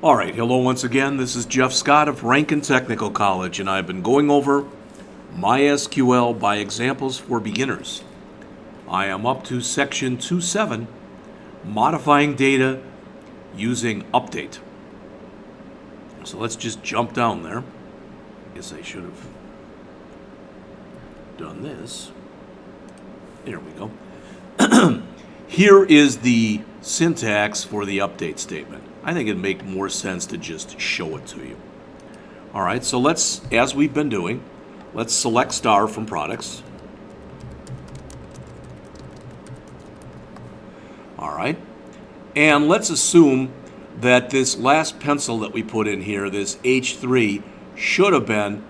All right, hello once again. This is Jeff Scott of Rankin Technical College, and I've been going over MySQL by examples for beginners. I am up to section 2.7, modifying data using update. So let's just jump down there. I guess I should have done this. There we go. Here is the syntax for the update statement. I think it'd make more sense to just show it to you. All right, so let's, as we've been doing, let's select star from products. All right, and let's assume that this last pencil that we put in here, this H3, should have been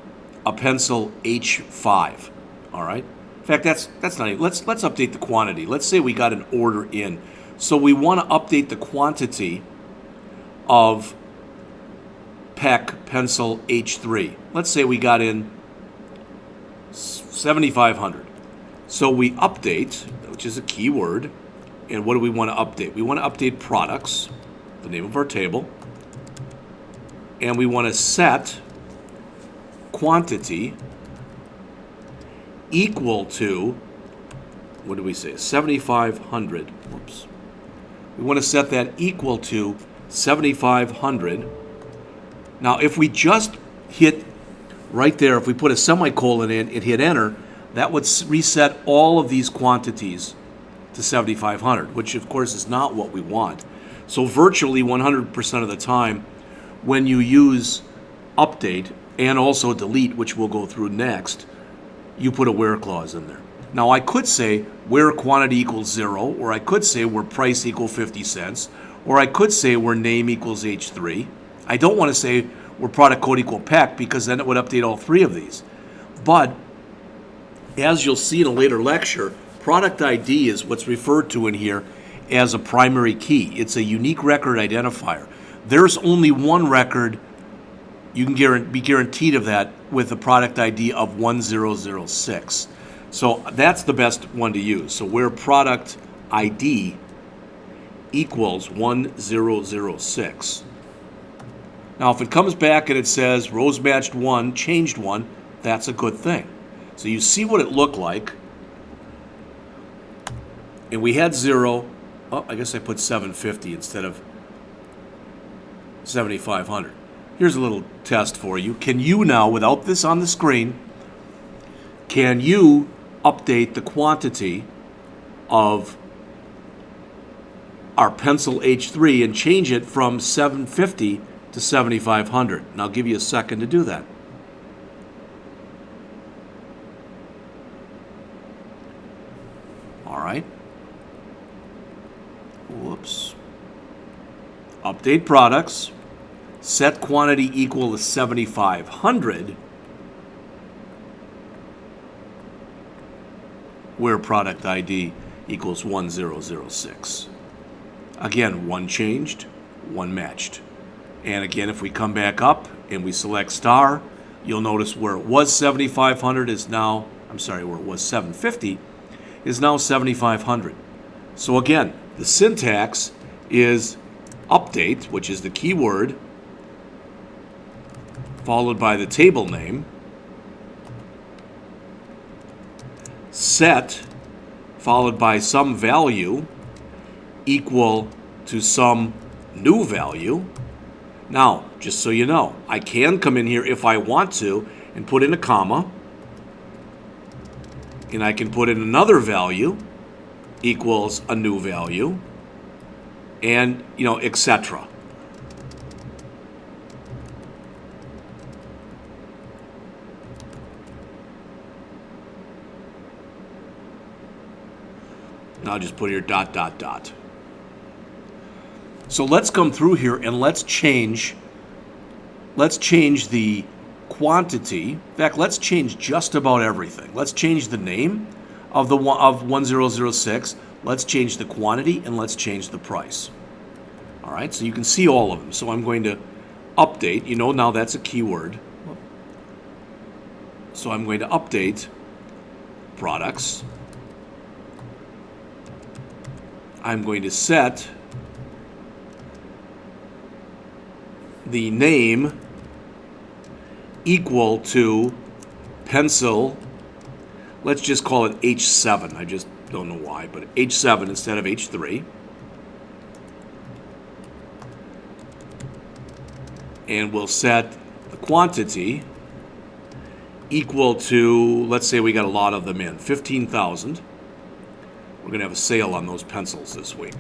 a pencil H5. All right. In fact, that's not even. Let's update the quantity. Let's say we got an order in, so we want to update the quantity of PEC pencil H3. Let's say we got in 7,500. So we update, which is a keyword, and what do we want to update? We want to update products, the name of our table, and we want to set quantity equal to, what do we say, 7,500. Whoops. We want to set that equal to 7,500. Now, if we just hit right there, if we put a semicolon in and hit enter, that would reset all of these quantities to 7,500, which of course is not what we want. So virtually 100% of the time, when you use update and also delete, which we'll go through next, you put a where clause in there. Now, I could say where quantity equals 0, or I could say where price equals 50 cents, or I could say where name equals H3. I don't want to say where product code equal PEC, because then it would update all three of these. But as you'll see in a later lecture, product ID is what's referred to in here as a primary key. It's a unique record identifier. There's only one record you can be guaranteed of that with a product ID of 1006. So that's the best one to use. So where product ID equals 1006. Now, if it comes back and it says rows matched 1, changed 1, that's a good thing. So you see what it looked like. And we had 0. Oh, I guess I put 750 instead of 7,500. Here's a little test for you. Can you now, without this on the screen, can you update the quantity of our pencil H3 and change it from 750 to 7,500? And I'll give you a second to do that. All right. Whoops. Update products. Set quantity equal to 7,500. Where product ID equals 1006. Again, one changed, one matched. And again, if we come back up and we select star, you'll notice where it was 7,500 is now, where it was 750 is now 7,500. So again, the syntax is update, which is the keyword, followed by the table name, set, followed by some value, equal to some new value. Now, just so you know, I can come in here if I want to and put in a comma, and I can put in another value equals a new value, and, etc. Now just put here ... So let's come through here and let's change the quantity. In fact, let's change just about everything. Let's change the name of 1006. Let's change the quantity, and let's change the price. All right, so you can see all of them. So I'm going to update. Now that's a keyword. So I'm going to update products. I'm going to set the name equal to pencil, let's just call it H7. I just don't know why, but H7 instead of H3. And we'll set the quantity equal to, let's say we got a lot of them in, 15,000. We're going to have a sale on those pencils this week.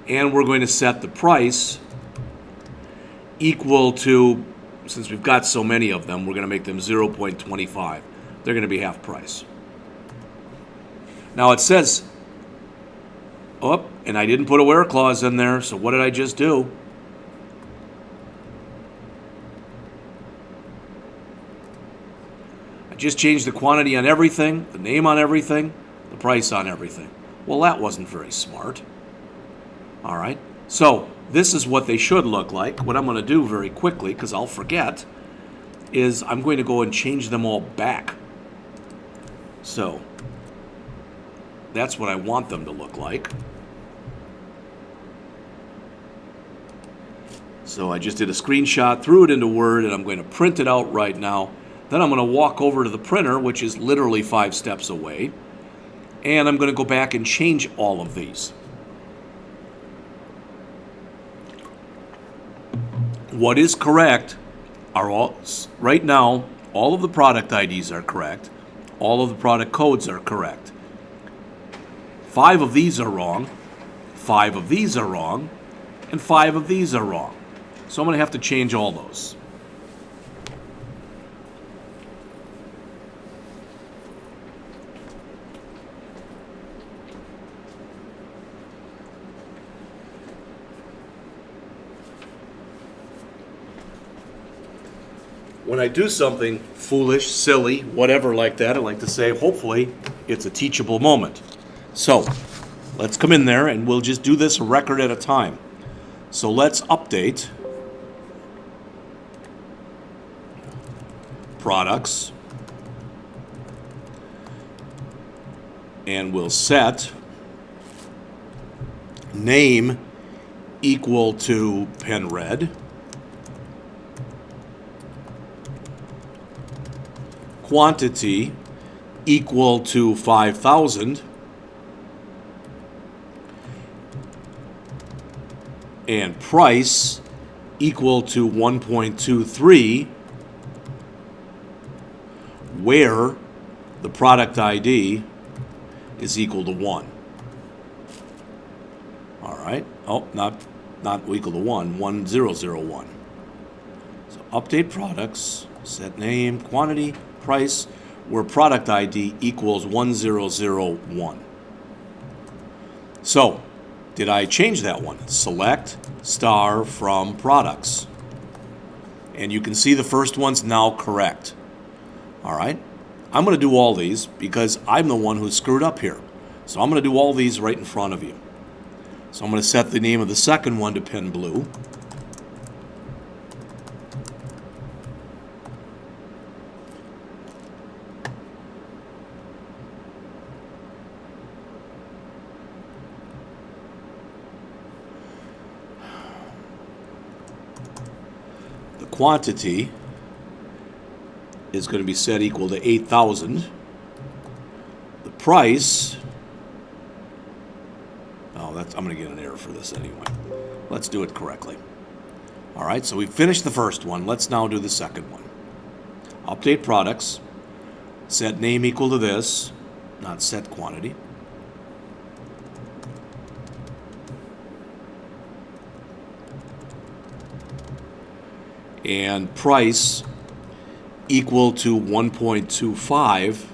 And we're going to set the price equal to, since we've got so many of them, we're going to make them 0.25. They're going to be half price. Now it says, oh, and I didn't put a where clause in there, so what did I just do? I just changed the quantity on everything, the name on everything, the price on everything. Well, that wasn't very smart. All right, so this is what they should look like. What I'm going to do very quickly, because I'll forget, is I'm going to go and change them all back. So that's what I want them to look like. So I just did a screenshot, threw it into Word, and I'm going to print it out right now. Then I'm going to walk over to the printer, which is literally 5 steps away, and I'm going to go back and change all of these. What is correct are all, right now, all of the product IDs are correct. All of the product codes are correct. 5 of these are wrong. 5 of these are wrong. And 5 of these are wrong. So I'm going to have to change all those. When I do something foolish, silly, whatever like that, I like to say, hopefully, it's a teachable moment. So, let's come in there and we'll just do this a record at a time. So let's update products, and we'll set name equal to pen red, quantity equal to 5,000, and price equal to 1.23, where the product ID is equal to 1. All right. Oh, not equal to 1, 1001. So update products, set name, quantity, price, where product ID equals 1001. So, did I change that one? Select star from products. And you can see the first one's now correct. All right? I'm going to do all these because I'm the one who screwed up here. So I'm going to do all these right in front of you. So I'm going to set the name of the second one to pen blue. Quantity is going to be set equal to 8,000. The price, I'm going to get an error for this anyway. Let's do it correctly. All right, so we finished the first one. Let's now do the second one. Update products, set name equal to this, not set quantity. And price equal to 1.25,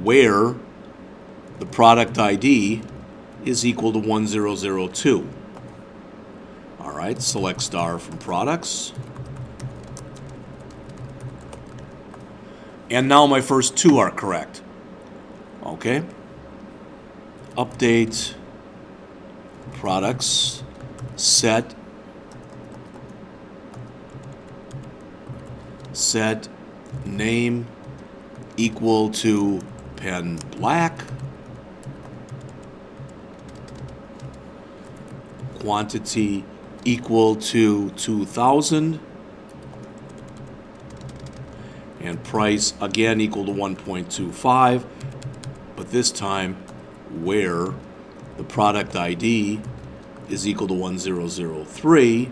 where the product ID is equal to 1002. All right, select star from products. And now my first two are correct. Okay. Update products, set name equal to pen black, quantity equal to 2,000, and price again equal to 1.25, but this time where the product ID is equal to 1003.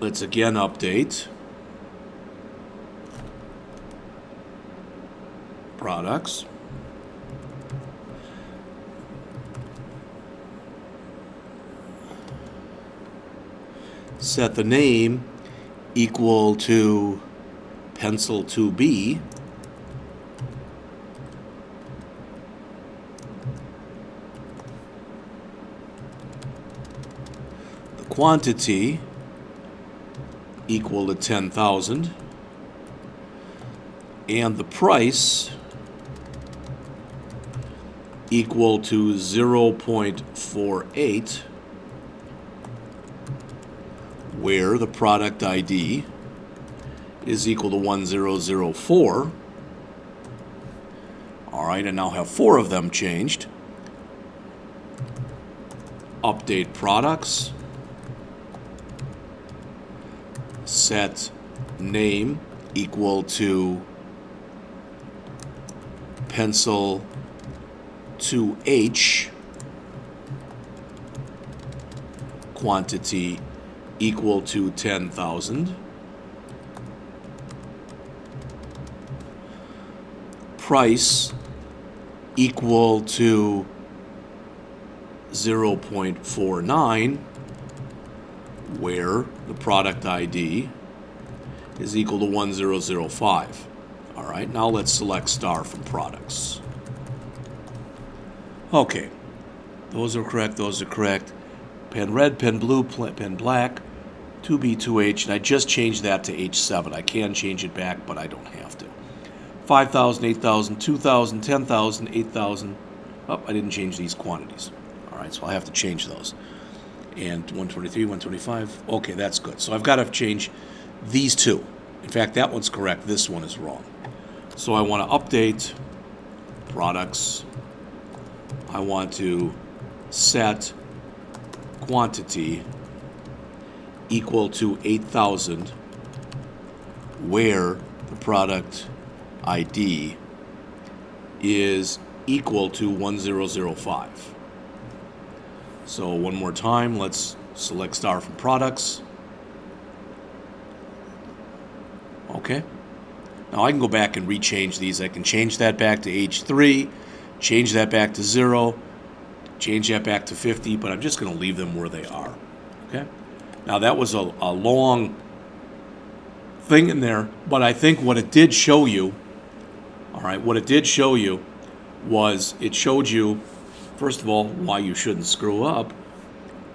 Let's again update products. Set the name equal to pencil 2B. The quantity equal to 10,000. And the price equal to 0.48, where the product ID is equal to 1004. All right, and now have 4 of them changed. Update products. Set name equal to pencil 2H. Quantity equal to 10,000. Price equal to 0.49, where the product ID is equal to 1005. All right, now let's select star from products. Okay, those are correct, those are correct. Pen red, pen blue, pen black, 2B, 2H, and I just changed that to H7. I can change it back, but I don't have to. 5,000, 8,000, 2,000, 10,000, 8,000. Oh, I didn't change these quantities. All right, so I have to change those. And 123, 125. Okay, that's good. So I've got to change these two. In fact, that one's correct. This one is wrong. So I want to update products. I want to set quantity equal to 8,000, where the product ID is equal to 1005. So one more time, let's select star from products. Okay. Now I can go back and rechange these. I can change that back to H3, change that back to 0, change that back to 50, but I'm just going to leave them where they are. Okay. Now that was a long thing in there, but I think what it did show you, all right, what it did show you was it showed you, first of all, why you shouldn't screw up,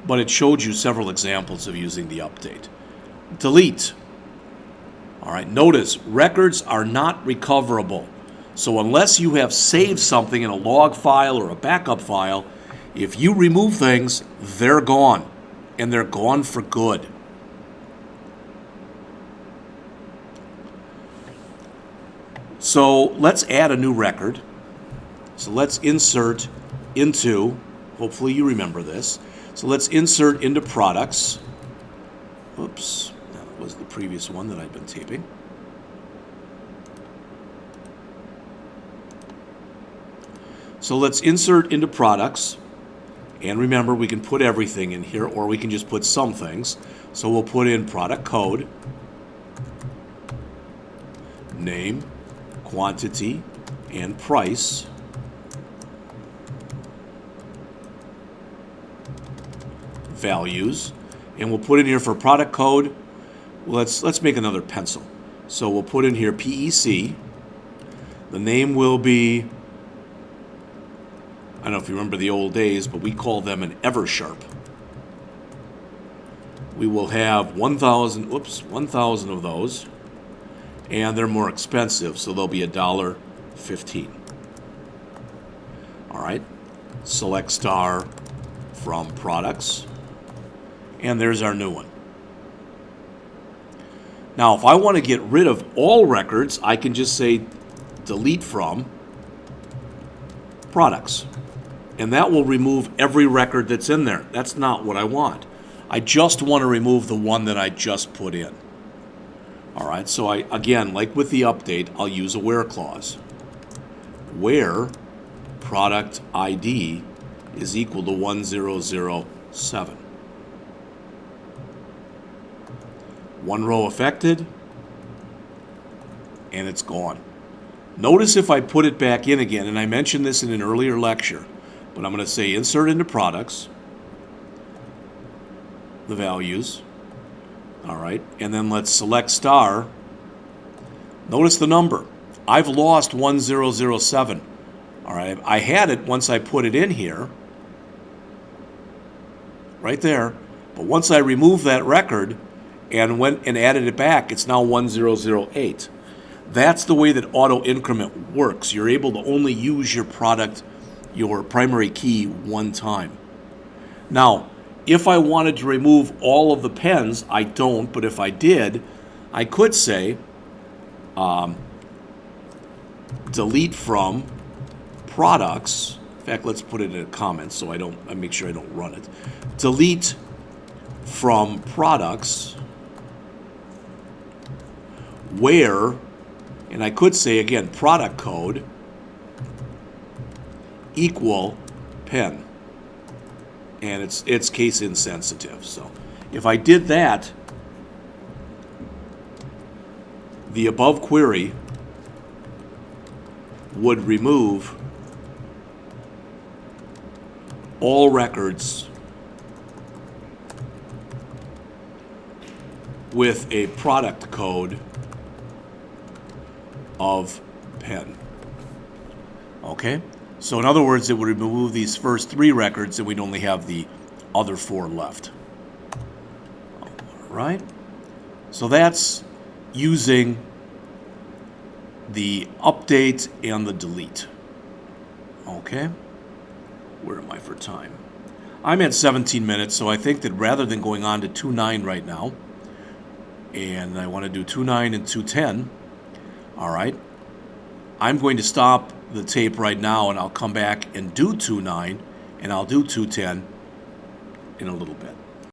but it showed you several examples of using the update. Delete. All right, notice records are not recoverable. So unless you have saved something in a log file or a backup file, if you remove things, they're gone. And they're gone for good. So let's add a new record. So let's insert into, hopefully you remember this. So let's insert into products. Oops, that was the previous one that I've been taping. So let's insert into products. And remember, we can put everything in here, or we can just put some things. So we'll put in product code, name, quantity, and price. Values. And we'll put in here for product code, let's make another pencil. So we'll put in here PEC. The name will be, I don't know if you remember the old days, but we call them an Eversharp. We will have 1,000 of those, and they're more expensive, so they'll be $1.15. All right, select star from products, and there's our new one. Now, if I want to get rid of all records, I can just say delete from. products. And that will remove every record that's in there. That's not what I want. I just want to remove the one that I just put in. All right, so again, like with the update, I'll use a where clause. Where product ID is equal to 1007. One row affected, and it's gone. Notice if I put it back in again, and I mentioned this in an earlier lecture, but I'm going to say insert into products, the values, all right, and then let's select star. Notice the number. I've lost 1007. All right, I had it once I put it in here, right there, but once I removed that record and went and added it back, it's now 1008. That's the way that auto increment works. You're able to only use your product, your primary key, one time. Now, if I wanted to remove all of the pens, I don't, but if I did, I could say delete from products. In fact, let's put it in a comment so I make sure I don't run it. Delete from products where, and I could say again, product code equal pen. And it's case insensitive. So if I did that, the above query would remove all records with a product code of pen. Okay? So in other words, it would remove these first 3 records and we'd only have the other 4 left. All right? So that's using the update and the delete. Okay? Where am I for time? I'm at 17 minutes, so I think that rather than going on to 2.9 right now, and I want to do 2.9 and 2.10, all right, I'm going to stop the tape right now, and I'll come back and do 2.9, and I'll do 2.10 in a little bit.